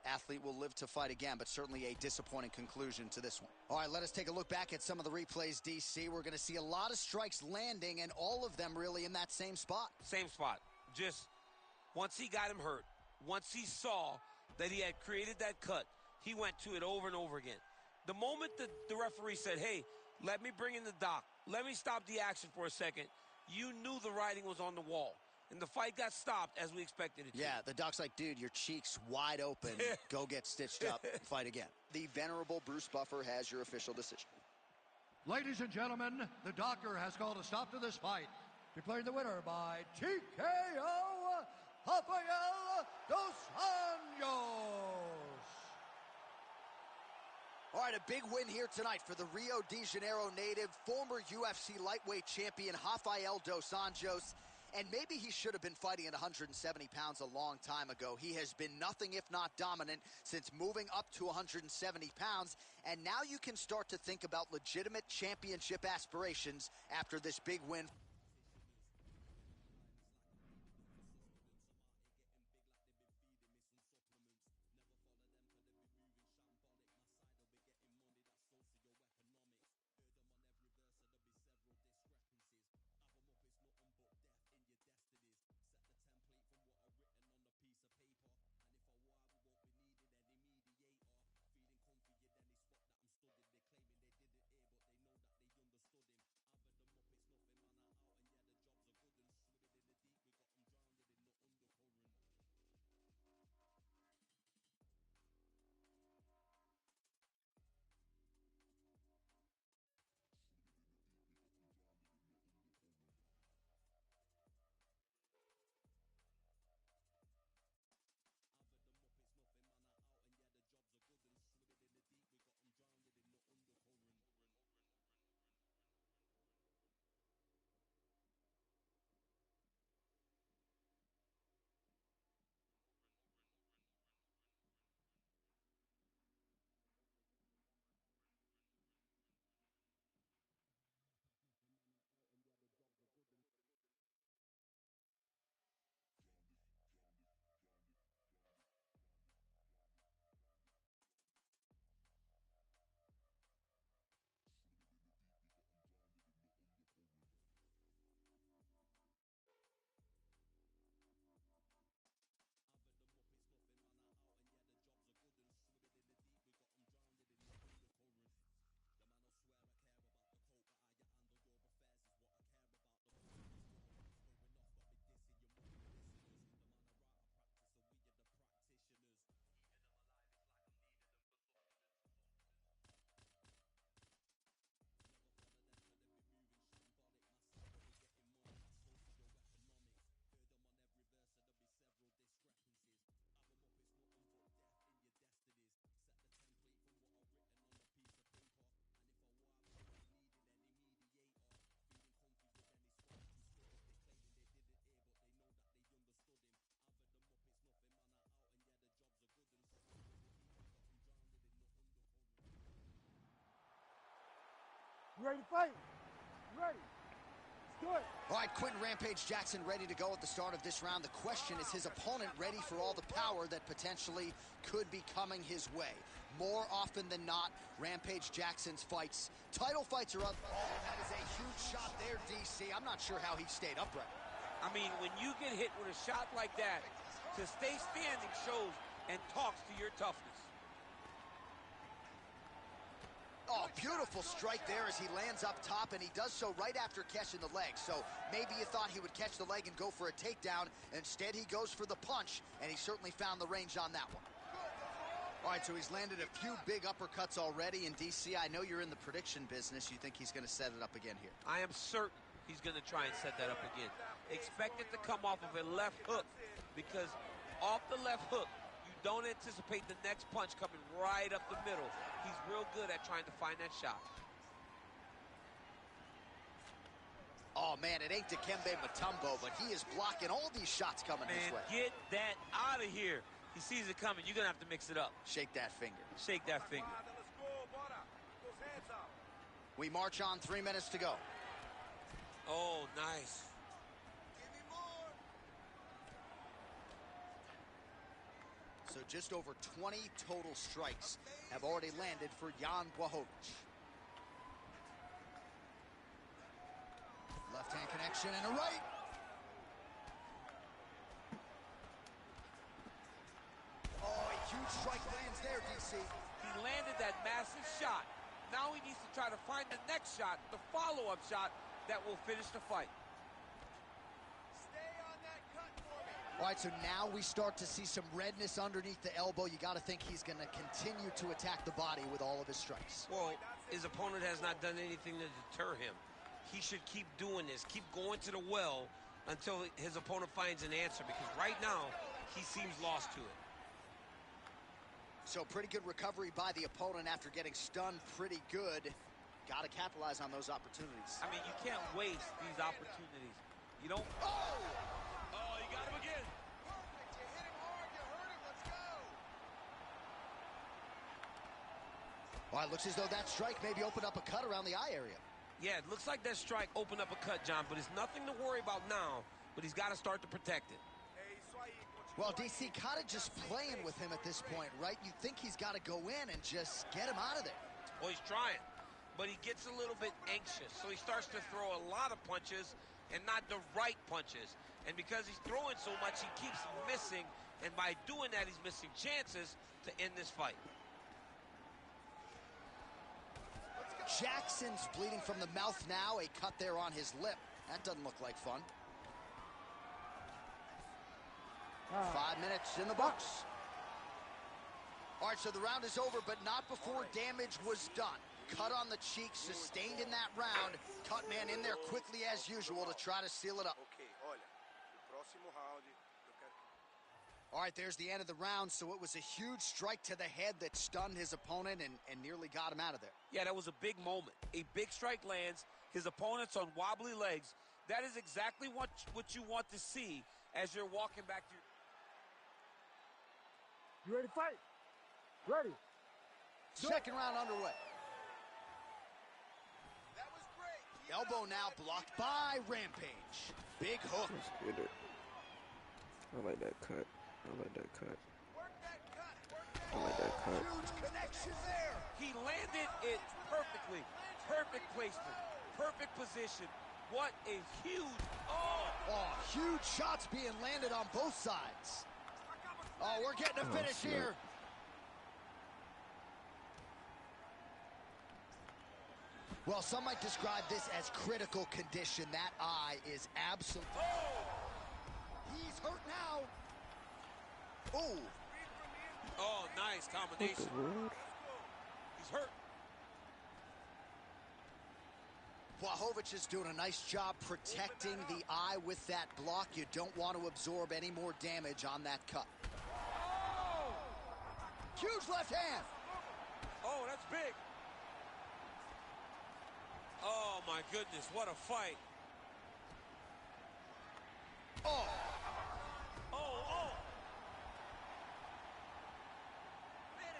athlete will live to fight again, but certainly a disappointing conclusion to this one. All right, let us take a look back at some of the replays, DC. We're going to see a lot of strikes landing, and all of them really in that same spot. Same spot. Just once he got him hurt, once he saw that he had created that cut, he went to it over and over again. The moment that the referee said, hey, let me bring in the doc, let me stop the action for a second, you knew the writing was on the wall. And the fight got stopped as we expected it to. Yeah, the doc's like, dude, your cheek's wide open. Go get stitched up, fight again. The venerable Bruce Buffer has your official decision. Ladies and gentlemen, the doctor has called a stop to this fight, declaring the winner by TKO, Rafael dos Anjos. All right, a big win here tonight for the Rio de Janeiro native, former UFC lightweight champion Rafael dos Anjos. And maybe he should have been fighting at 170 pounds a long time ago. He has been nothing if not dominant since moving up to 170 pounds. And now you can start to think about legitimate championship aspirations after this big win. You ready to fight? You ready? Let's do it. All right, Quentin Rampage Jackson ready to go at the start of this round. The question is his opponent ready for all the power that potentially could be coming his way. More often than not, Rampage Jackson's fights, title fights are up. Oh, that is a huge shot there, DC. I'm not sure how he stayed upright. I mean, when you get hit with a shot like that, to stay standing shows and talks to your toughness. Oh, beautiful strike there as he lands up top, and he does so right after catching the leg. So maybe you thought he would catch the leg and go for a takedown. Instead, he goes for the punch, and he certainly found the range on that one. All right, so he's landed a few big uppercuts already. And, DC, I know you're in the prediction business. You think he's going to set it up again here? I am certain he's going to try and set that up again. Expect it to come off of a left hook, because off the left hook, you don't anticipate the next punch coming right up the middle. He's real good at trying to find that shot. Oh, man, it ain't Dikembe Mutombo, but he is blocking all these shots coming his way. Get that out of here. He sees it coming. You're going to have to mix it up. Shake that finger. Shake that finger. We march on, 3 minutes to go. Oh, nice. Give me more. So just over 20 total strikes have already landed for Jan Blachowicz. Left-hand connection and a right. Oh, a huge strike lands there, DC. He landed that massive shot. Now he needs to try to find the next shot, the follow-up shot that will finish the fight. Stay on that All right, so now we start to see some redness underneath the elbow. You got to think he's going to continue to attack the body with all of his strikes. Well, his opponent has not done anything to deter him. He should keep doing this, keep going to the well until his opponent finds an answer, because right now he seems lost to it. So pretty good recovery by the opponent after getting stunned pretty good. Got to capitalize on those opportunities. I mean, you can't waste these opportunities. You don't... Oh! Oh, you got him again. Perfect. You hit him hard. You hurt him. Let's go. All right, looks as though that strike maybe opened up a cut around the eye area. Yeah, it looks like that strike opened up a cut, John, but it's nothing to worry about now, but he's got to start to protect it. Well, DC kind of just playing with him at this point, right? You think he's got to go in and just get him out of there. Well, he's trying, but he gets a little bit anxious, so he starts to throw a lot of punches and not the right punches. And because he's throwing so much, he keeps missing, and by doing that, he's missing chances to end this fight. Jackson's bleeding from the mouth now, a cut there on his lip. That doesn't look like fun. 5 minutes in the books. All right, so the round is over, but not before damage was done. Cut on the cheek, sustained in that round. Cut man in there quickly as usual to try to seal it up. All right, there's the end of the round, so it was a huge strike to the head that stunned his opponent and nearly got him out of there. Yeah, that was a big moment. A big strike lands, his opponent's on wobbly legs. That is exactly what you want to see as you're walking back to your... You ready to fight? Ready. Second round underway. That was great. Elbow now blocked by Rampage. Big hook. Let's get it. I like that cut. I like that cut. Work that cut. Work that. I like that cut. Huge connection there. He landed it perfectly. Perfect placement. Perfect position. What a huge... Oh, huge shots being landed on both sides. Oh, we're getting a finish here. Well, some might describe this as critical condition. That eye is absolute. He's hurt now. Oh. Oh, nice combination. He's hurt. Blachowicz is doing a nice job protecting the eye with that block. You don't want to absorb any more damage on that cut. Huge left hand. Oh, that's big. Oh, my goodness, what a fight. Oh.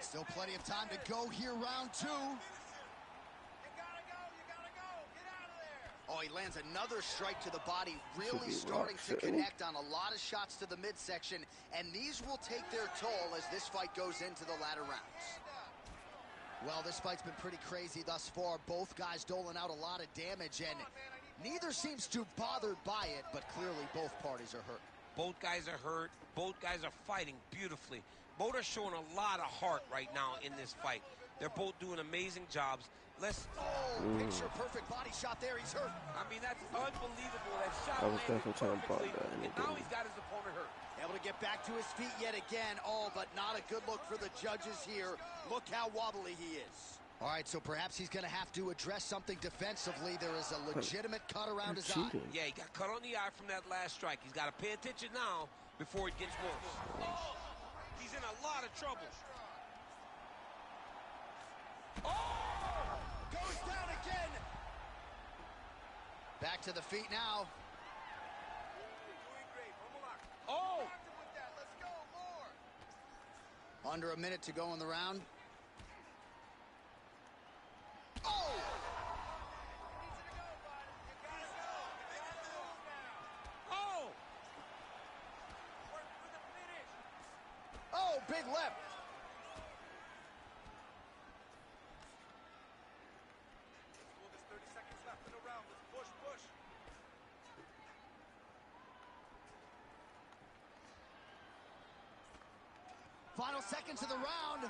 Still plenty of time to go here, round two. You gotta go. You gotta go. Get out of there. Oh, he lands another strike to the body, really be starting to rough, connect on a lot of shots to the midsection, and these will take their toll as this fight goes into the latter rounds. Well, this fight's been pretty crazy thus far. Both guys doling out a lot of damage, and neither seems too bothered by it, but clearly both parties are hurt. Both guys are hurt. Both guys are fighting beautifully. Both are showing a lot of heart right now in this fight. They're both doing amazing jobs. Picture perfect body shot there. He's hurt. I mean, that's unbelievable. That shot I was landed definitely trying to block perfectly, that, and and it now didn't. he's got his opponent hurt. Able to get back to his feet yet again. Oh, but not a good look for the judges here. Look how wobbly he is. All right, so perhaps he's going to have to address something defensively. There is a legitimate cut around his eye. Cheating. Yeah, he got cut on the eye from that last strike. He's got to pay attention now before it gets worse. Oh, he's in a lot of trouble. Oh! Goes down again. Back to the feet now. Oh! Let's go. More. Under a minute to go in the round. Oh! Oh! Oh, big left. There's 30 seconds left in the round. Let's push. Final seconds of the round.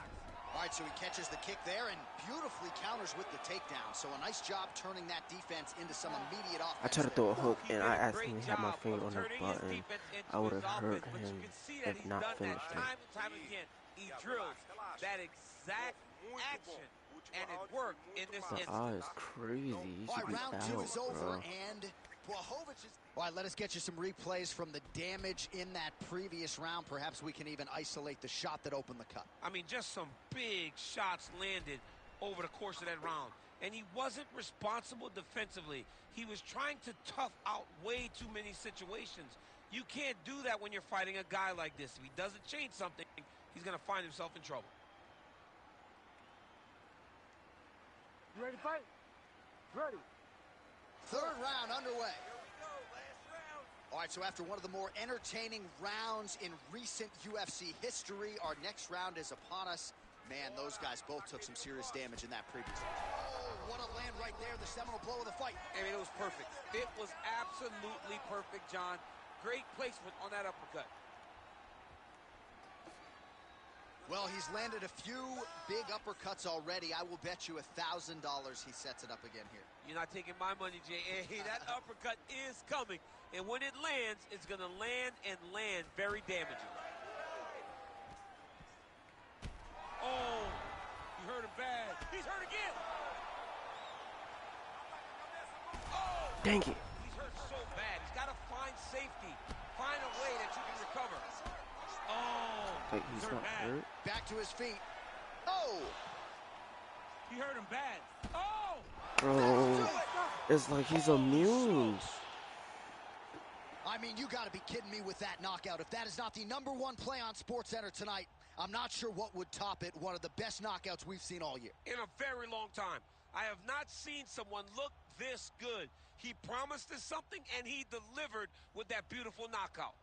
All right, so he catches the kick there and beautifully counters with the takedown. So a nice job turning that defense into some immediate offense. I tried to throw a hook and I accidentally had my finger on the turning button. his defense into I would his have hurt offense, but him you can see that if he's not done that finished him. time and time again. He drills that exact action, and it worked in this The instance. eye is crazy. He All should right, be round two out, is over, bro. and Błachowicz is... All right, let us get you some replays from the damage in that previous round. Perhaps we can even isolate the shot that opened the cut. I mean, just some big shots landed over the course of that round. And he wasn't responsible defensively. He was trying to tough out way too many situations. You can't do that when you're fighting a guy like this. If he doesn't change something, he's going to find himself in trouble. You ready to fight? Ready. Third round underway. All right, so after one of the more entertaining rounds in recent UFC history, our next round is upon us. Man, those guys both took some serious damage in that previous one. Oh, what a land right there, the seminal blow of the fight. I mean, it was perfect. It was absolutely perfect, John. Great placement on that uppercut. Well, he's landed a few big uppercuts already. I will bet you $1,000 he sets it up again here. You're not taking my money, J.A. That uppercut is coming. And when it lands, it's going to land and land very damaging. Oh, he hurt him bad. He's hurt again. Oh! Dang it. He's hurt so bad. He's got to find safety. Find a way that you can recover. Oh! Wait, he's not hurt? Back to his feet. Oh! He hurt him bad. Oh! Bro, it's like he's immune. I mean, you got to be kidding me with that knockout. If that is not the #1 play on SportsCenter tonight, I'm not sure what would top it. One of the best knockouts we've seen all year. In a very long time. I have not seen someone look this good. He promised us something, and he delivered with that beautiful knockout.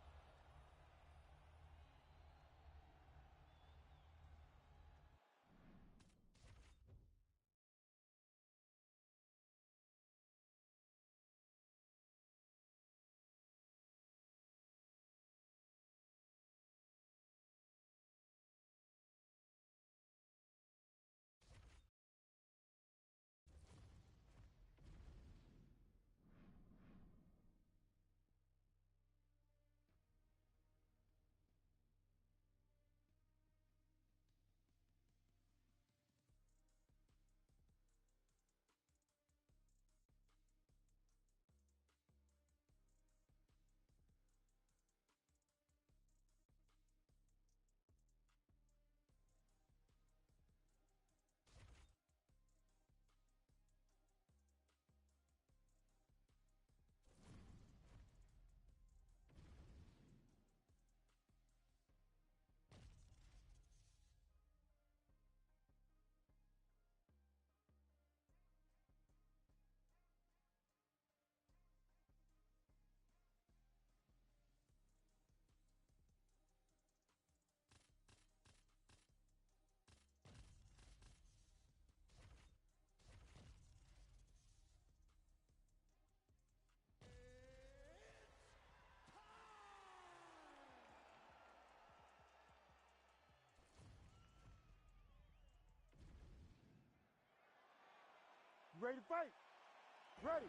You ready to fight? Ready.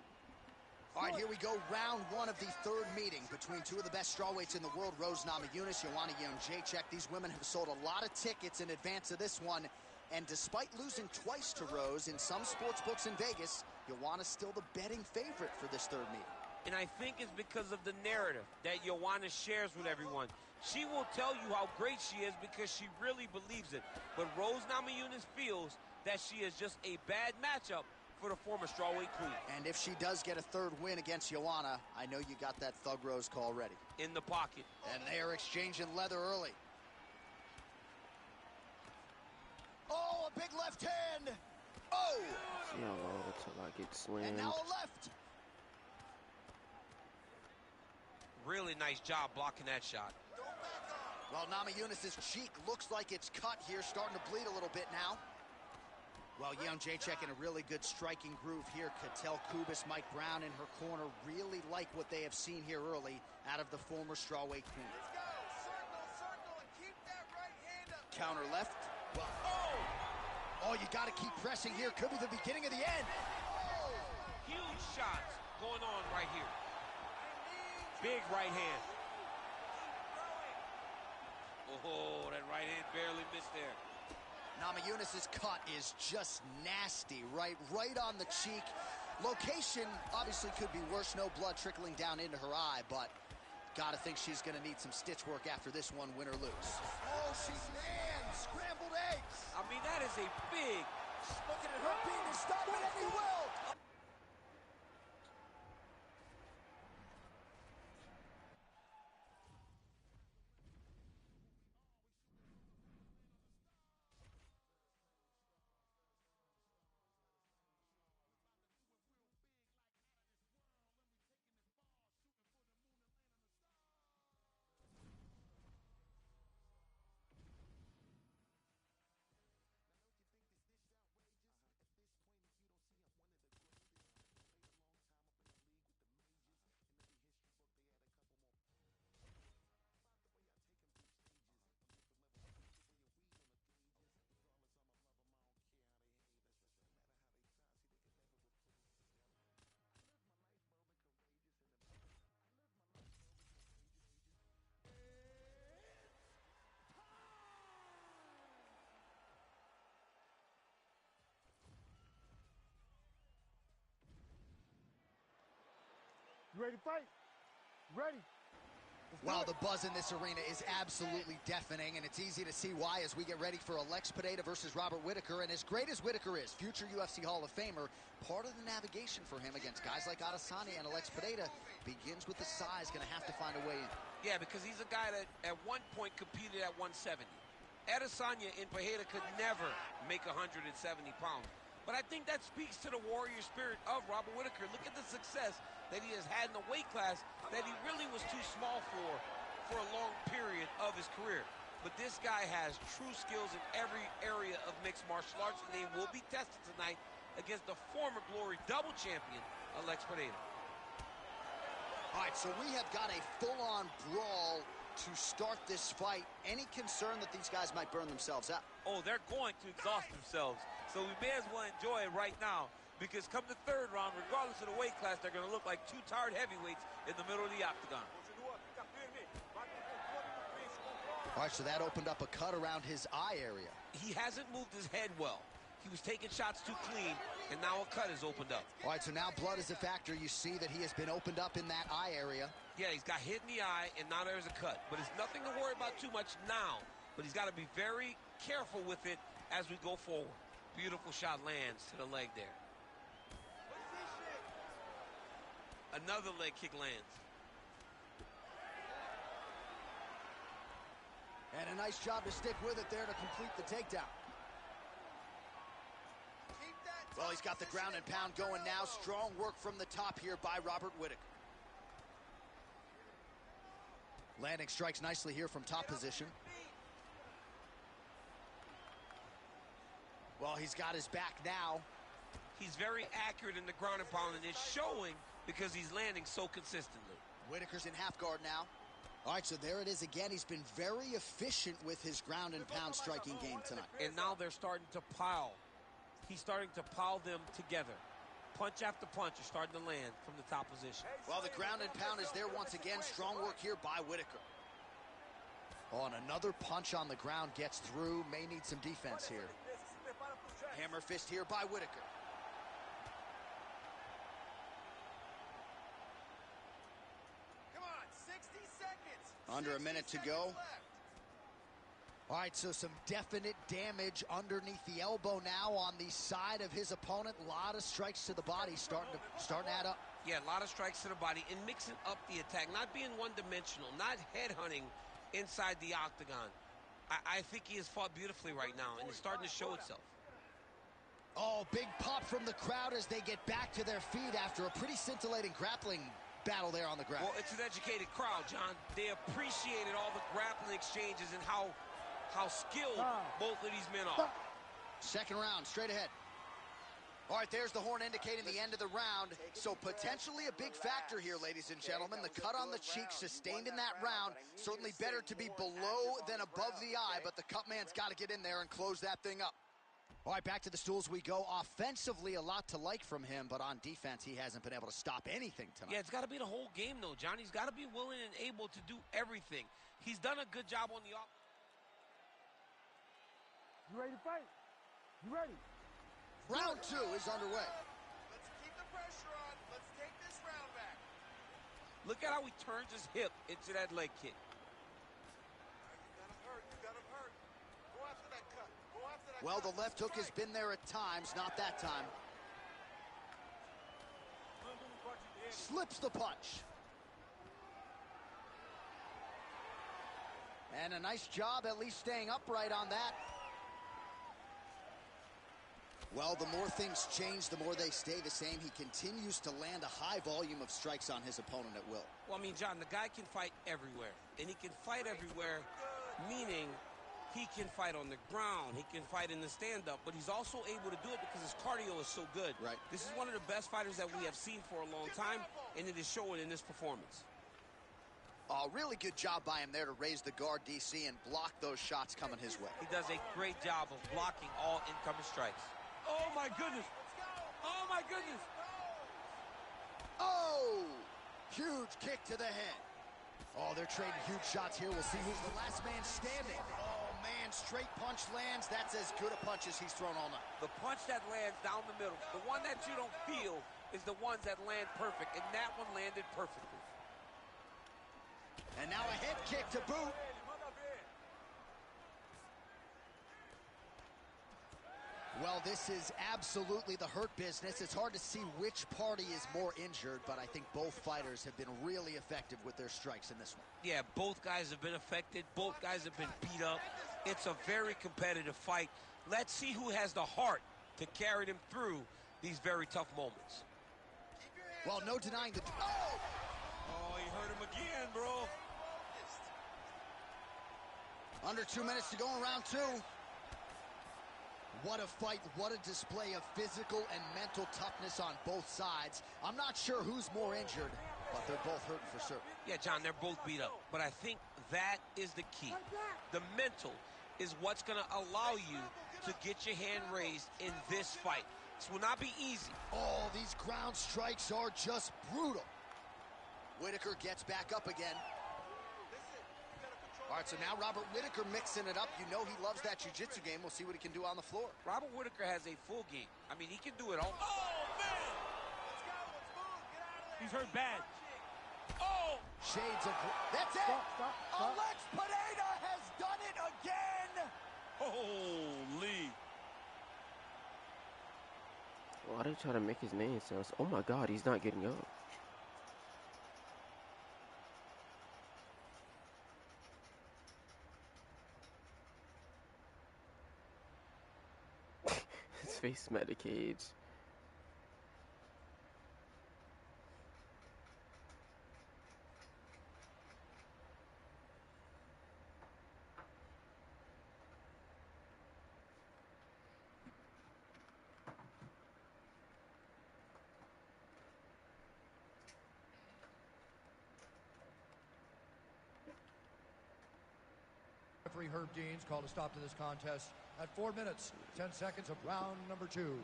All right, here we go. Round one of the third meeting between two of the best strawweights in the world, Rose Namajunas, Joanna Jędrzejczyk. These women have sold a lot of tickets in advance of this one. And despite losing twice to Rose in some sports books in Vegas, Joanna's still the betting favorite for this third meeting. And I think it's because of the narrative that Joanna shares with everyone. She will tell you how great she is because she really believes it. But Rose Namajunas feels that she is just a bad matchup for the former strawweight queen. And if she does get a third win against Joanna, I know you got that Thug Rose call ready. In the pocket. And they are exchanging leather early. Oh, a big left hand. Oh! See how long until I get slammed. And now a left. Really nice job blocking that shot. Well, Namajunas' cheek looks like it's cut here, starting to bleed a little bit now. Well, Jędrzejczyk in a really good striking groove here. Cattell Kubis, Mike Brown in her corner really like what they have seen here early out of the former strawweight queen. Let's go. Circle, circle, and keep that right hand up. Counter left. Oh, you got to keep pressing here. Could be the beginning of the end. Huge shots going on right here. Big right hand. Oh, that right hand barely missed there. Namajunas' cut is just nasty, right on the cheek. Location obviously could be worse. No blood trickling down into her eye, but gotta think she's gonna need some stitch work after this one, win or lose. Oh, she lands scrambled eggs. I mean, that is a big... Looking at her being to stop it, and he will. You ready to fight? Ready. Wow, the buzz in this arena is absolutely deafening, and it's easy to see why as we get ready for Alex Pineda versus Robert Whittaker. And as great as Whittaker is, future UFC Hall of Famer, part of the navigation for him against guys like Adesanya and Alex Pineda begins with the size, going to have to find a way in. Yeah, because he's a guy that at one point competed at 170. Adesanya and Pineda could never make 170 pounds. But I think that speaks to the warrior spirit of Robert Whittaker. Look at the success that he has had in the weight class that he really was too small for a long period of his career. But this guy has true skills in every area of mixed martial arts, and they will be tested tonight against the former Glory double champion, Alex Pineda. All right, so we have got a full-on brawl to start this fight. Any concern that these guys might burn themselves out? Oh, they're going to exhaust themselves. So we may as well enjoy it right now, because come the third round, regardless of the weight class, they're going to look like two tired heavyweights in the middle of the octagon. All right, so that opened up a cut around his eye area. He hasn't moved his head well. He was taking shots too clean, and now a cut has opened up. All right, so now blood is a factor. You see that he has been opened up in that eye area. Yeah, he's got hit in the eye, and now there's a cut. But it's nothing to worry about too much now. But he's got to be very careful with it as we go forward. Beautiful shot lands to the leg there. Another leg kick lands. And a nice job to stick with it there to complete the takedown. Well, he's got the ground and pound going now. Strong work from the top here by Robert Whittaker. Landing strikes nicely here from top position. Well, he's got his back now. He's very accurate in the ground and pound, and it's showing because he's landing so consistently. Whittaker's in half guard now. All right, so there it is again. He's been very efficient with his ground and pound striking game tonight. And now they're starting to pile. He's starting to pile them together. Punch after punch are starting to land from the top position. Well, the ground and pound is there once again. Strong work here by Whittaker. Oh, and another punch on the ground gets through. May need some defense here. Hammer fist here by Whittaker. Come on, 60 seconds. Under a minute to go. Left. All right, so some definite damage underneath the elbow now on the side of his opponent. A lot of strikes to the body starting to add up. Yeah, a lot of strikes to the body and mixing up the attack, not being one-dimensional, not headhunting inside the octagon. I think he has fought beautifully right now, and it's starting to show itself. Oh, big pop from the crowd as they get back to their feet after a pretty scintillating grappling battle there on the ground. Well, it's an educated crowd, John. They appreciated all the grappling exchanges and how skilled both of these men are. Second round, straight ahead. All right, there's the horn indicating the end of the round. So potentially a big factor here, ladies and gentlemen. The cut on the cheek sustained in that round. Certainly better to be below than above the eye, but the cut man's got to get in there and close that thing up. All right, back to the stools we go. Offensively, a lot to like from him, but on defense, he hasn't been able to stop anything tonight. Yeah, it's got to be the whole game, though, John. He's got to be willing and able to do everything. He's done a good job on the off. You ready to fight? You ready? Round 2 is underway. Let's keep the pressure on. Let's take this round back. Look at how he turns his hip into that leg kick. You got him hurt. You got him hurt. Go after that cut. Go after that Well, cut. the left hook has been there at times, not that time. Slips the punch. And a nice job at least staying upright on that. Well, the more things change, the more they stay the same. He continues to land a high volume of strikes on his opponent at will. Well, I mean, John, the guy can fight everywhere. And he can fight everywhere, meaning he can fight on the ground. He can fight in the stand-up. But he's also able to do it because his cardio is so good. Right. This is one of the best fighters that we have seen for a long time, and it is showing in this performance. Oh, really good job by him there to raise the guard, DC, and block those shots coming his way. He does a great job of blocking all incoming strikes. Oh, my goodness. Oh, my goodness. Oh! Huge kick to the head. Oh, they're trading huge shots here. We'll see who's the last man standing. Oh, man, straight punch lands. That's as good a punch as he's thrown all night. The punch that lands down the middle, the one that you don't feel, is the ones that land perfect, and that one landed perfectly. And now a head kick to boot. Well, this is absolutely the hurt business. It's hard to see which party is more injured, but I think both fighters have been really effective with their strikes in this one. Yeah, both guys have been affected. Both guys have been beat up. It's a very competitive fight. Let's see who has the heart to carry them through these very tough moments. Well, no denying the... Oh! Oh, he hurt him again, bro. Under 2 minutes to go in round 2. What a fight, what a display of physical and mental toughness on both sides. I'm not sure who's more injured, but they're both hurting for certain. Yeah, John, they're both beat up. But I think that is the key. The mental is what's going to allow you to get your hand raised in this fight. This will not be easy. Oh, these ground strikes are just brutal. Whitaker gets back up again. All right, so now Robert Whitaker mixing it up. You know he loves that jiu-jitsu game. We'll see what he can do on the floor. Robert Whitaker has a full game. I mean, he can do it all. Oh, man. He's hurt bad. Oh! Shades of... That's it! Stop. Alex Pineda has done it again! Holy. Why they try to make his name sound? Oh my God, he's not getting up. His face smacked the cage. Referee Herb Deans called a stop to this contest at 4 minutes, 10 seconds of round number 2.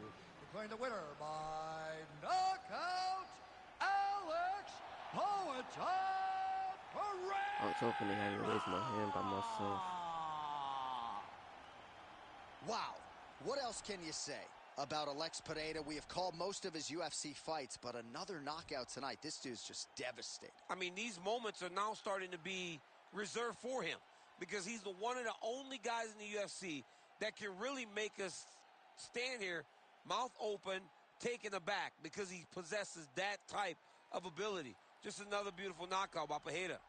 Declaring the winner by knockout, Alex MYCAREER. I was hoping they hadn't raised my hand by myself. Wow. What else can you say about Alex Pineda? We have called most of his UFC fights, but another knockout tonight. This dude's just devastating. I mean, these moments are now starting to be reserved for him because he's the one of the only guys in the UFC that can really make us stand here, mouth open, taken aback, because he possesses that type of ability. Just another beautiful knockout by Pineda.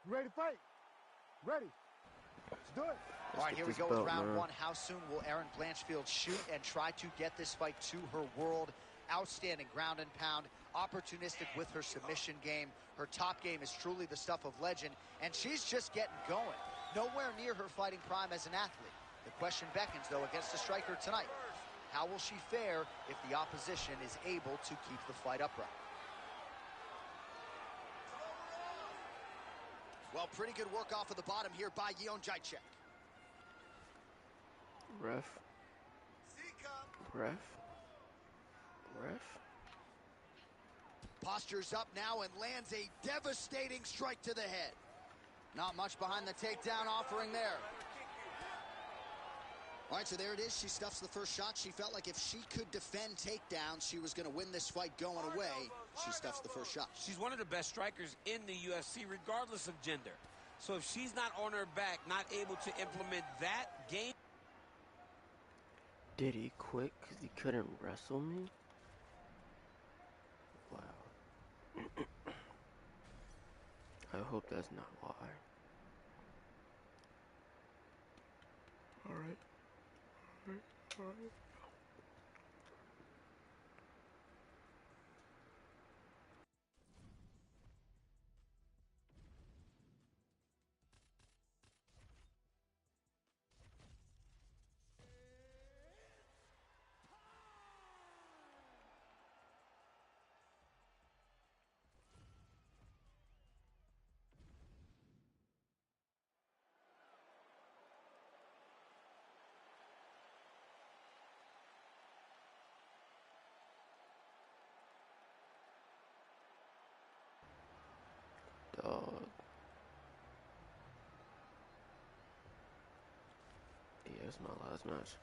You ready to fight? Ready. Let's do it. All right, here we go with round one. How soon will Erin Blanchfield shoot and try to get this fight to her world? Outstanding ground and pound, opportunistic with her submission game. Her top game is truly the stuff of legend, and she's just getting going. Nowhere near her fighting prime as an athlete. The question beckons, though, against a striker tonight. How will she fare if the opposition is able to keep the fight upright? Well, pretty good work off of the bottom here by Yeon Jacek. Ref. Ref. Ref. Postures up now and lands a devastating strike to the head. Not much behind the takedown offering there. All right, so there it is. She stuffs the first shot. She felt like if she could defend takedowns, she was going to win this fight going away. She stuffs the first shot. She's one of the best strikers in the UFC, regardless of gender. So if she's not on her back, not able to implement that game. Did he quit because he couldn't wrestle me? Wow. I hope that's not why. Alright. Alright. Dog. Yeah, it's my last match.